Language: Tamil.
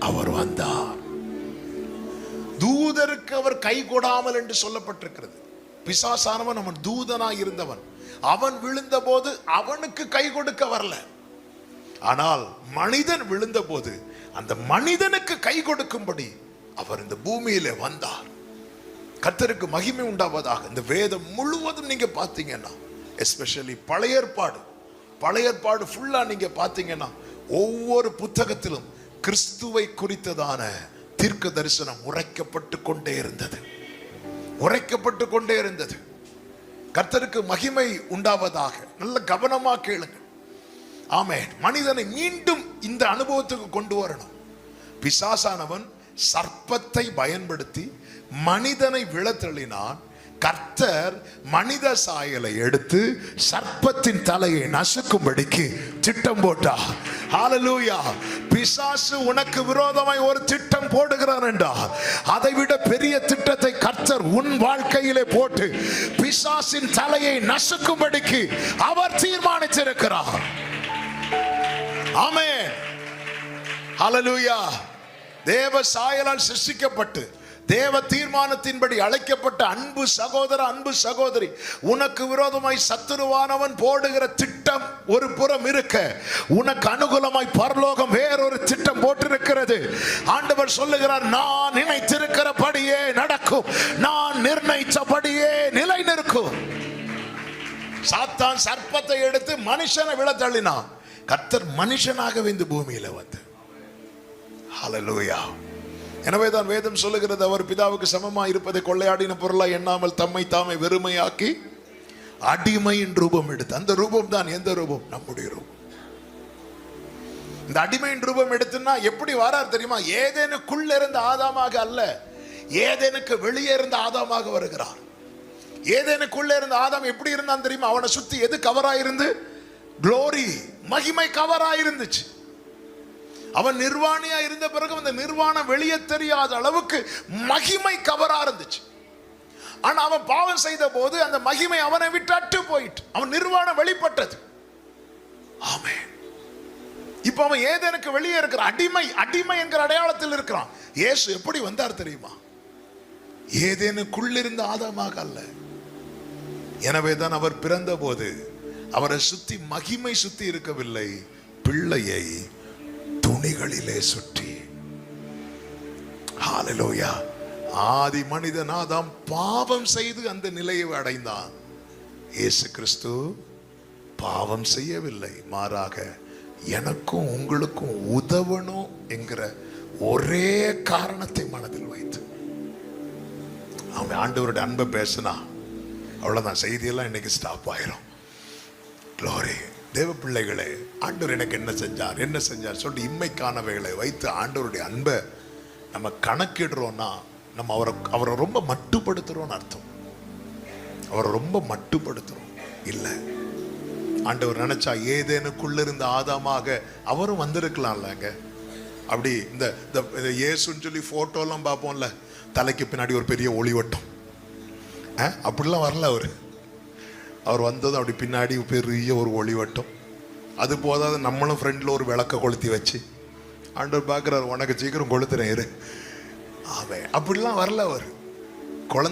அவர் வந்தார். தூதருக்கு அவர் கை கொடாமல் என்று சொல்லப்பட்டிருக்கிறது. பிசாசானவன் அவன் தூதனாய் இருந்தவன். அவன் விழுந்த போது அவனுக்கு கை கொடுக்க வரல. ஆனால் மனிதன் விழுந்த போது அந்த மனிதனுக்கு கை கொடுக்கும்படி அவர் இந்த பூமியில வந்தார். கர்த்தருக்கு மகிமை உண்டாவதாக. இந்த வேதம் முழுவதும் நீங்க பார்த்தீங்கன்னா, எஸ்பெஷலி பழைய ஏற்பாடு ஃபுல்லா நீங்க பார்த்தீங்கன்னா, ஒவ்வொரு புத்தகத்திலும் கிறிஸ்துவை குறித்ததான தீர்க்க தரிசனம் உரைக்கப்பட்டு கொண்டே இருந்தது. கர்த்தருக்கு மகிமை உண்டாவதாக. நல்ல கவனமா கேளுங்க. ஆமென். மனிதனை மீண்டும் இந்த அனுபவத்துக்கு கொண்டு வரணும். பிசாசானவன் சர்ப்பத்தை பயன்படுத்தி மனிதனை விழத்தள்ளினான். கர்த்தர் மனித சாயலை எடுத்து சர்ப்பத்தின் தலையை நசுக்கும்படிக்கு திட்டம் போட்டார். ஹல்லேலூயா. பிசாசு உனக்கு விரோதமாய் ஒரு திட்டம் போடுகிறான் என்றால், அதைவிட பெரிய திட்டத்தை கர்த்தர் உன் வாழ்க்கையிலே போட்டு பிசாசின் தலையை நசுக்கும்படிக்கு அவர் தீர்மானித்திருக்கிறார். ஆமென். ஹல்லேலூயா. தேவ சாயலால் சிருஷ்டிக்கப்பட்டு தேவ தீர்மானத்தின்படி அழைக்கப்பட்ட அன்பு சகோதர, அன்பு சகோதரி, உனக்கு விரோதமாய் சத்துருவானவன் போடுகிற திட்டம் ஒரு புறம் இருக்க, உனக்கு அனுகூலமாய் பரலோகம் வேறொரு திட்டம் போட்டிருக்கிறது. ஆண்டவர் சொல்லுகிறார், நான் நினைத்திருக்கிறபடியே நடக்கும், நான் நிர்ணயித்தபடியே நிலை நிற்கும். சாத்தான் சர்ப்பத்தை எடுத்து மனுஷனை விழ தள்ளினான். கர்த்தர் மனுஷனாக இந்த பூமியில வந்து. ஹல்லேலூயா. எனவேதான் வேதம் சொல்லுகிறது, அவர் பிதாவுக்கு சமமா இருப்பதை கொள்ளையாடின பொருளாய் எண்ணாமல் தம்மை தாமே வெறுமையாக்கி அடிமையின் ரூபம் எடுத்து. அந்த ரூபம் தான் எந்த ரூபம்? நம்முடைய ரூபம். இந்த அடிமையின் ரூபம் எடுத்துன்னா எப்படி வரார் தெரியுமா? ஏதேனுக்குள்ள இருந்த ஆதாமாக அல்ல, ஏதேனுக்கு வெளியே இருந்த ஆதாமாக வருகிறார். ஏதேனுக்குள்ள இருந்த ஆதாம் எப்படி இருந்தான் தெரியுமா? அவனை சுத்தி எது கவராயிருந்து? குளோரி, மகிமை கவராயிருந்துச்சு. அவன் நிர்வாணியா இருந்த பிறகு அந்த நிர்வாணம் வெளியே தெரியாத அளவுக்கு மகிமை கவரா இருந்துச்சு. ஆனா அவன் பாவம் செய்த போது அந்த மகிமை அவனை விட்டு அட்டு போயிட்டு அவன் நிர்வாணம் வெளிப்பட்டது. ஆமென். இப்ப அவன் ஏதேனுக்கு வெளியே இருக்கிற அடிமை என்கிற அடையாளத்தில் இருக்கிறான். இயேசு எப்படி வந்தார் தெரியுமா? ஏதேனுக்குள்ள இருந்த ஆதாமாக அல்ல. எனவேதான் அவர் பிறந்த போது அவரை சுத்தி மகிமை சுத்தி இருக்கவில்லை, பிள்ளையை துணிகளிலே சுற்றி. ஹல்லேலூயா. ஆதி மனிதன் ஆதாம் பாவம் செய்து அந்த நிலையை அடைந்தான். இயேசு கிறிஸ்து பாவம் செய்யவில்லை, மாறாக எனக்கும் உங்களுக்கும் உதவணும் என்கிற ஒரே காரணத்தை மனதில் வைத்து அவன் ஆண்டவருடைய அன்பை பேசினா அவ்வளவுதான். செய்தியெல்லாம் இன்னைக்கு ஸ்டாப் ஆயிரும். க்ளோரி. தேவ பிள்ளைகளே, ஆண்டவர் எனக்கு என்ன செஞ்சார் சொல்லிட்டு இம்மைக்கானவைகளை வைத்து ஆண்டவருடைய அன்பை நம்ம கணக்கிடுறோம்னா நம்ம அவரை ரொம்ப மட்டுப்படுத்துறோம்னு அர்த்தம். அவரை ரொம்ப மட்டுப்படுத்துறோம் இல்லை. ஆண்டவர் நினைச்சா ஏதேனுக்குள்ள இருந்த ஆதாமாக அவரும் வந்திருக்கலாம்லங்க. அப்படி இந்த இயேசுன்னு சொல்லி போட்டோலாம் பார்ப்போம்ல, தலைக்கு பின்னாடி ஒரு பெரிய ஒளிவட்டம், அப்படிலாம் வரல. அவர் வந்தது அப்படி பின்னாடி பெரிய ஒரு ஒளிவட்டம். அது போதாது, நம்மளும் ஃப்ரெண்டில் ஒரு விளக்க கொளுத்தி வச்சு ஆண்டவர் பார்க்குறாரு, உனக்கு சீக்கிரம் கொளுத்துறேன் இரு. அவன் அப்படிலாம் வரல. அவர் குழந்தை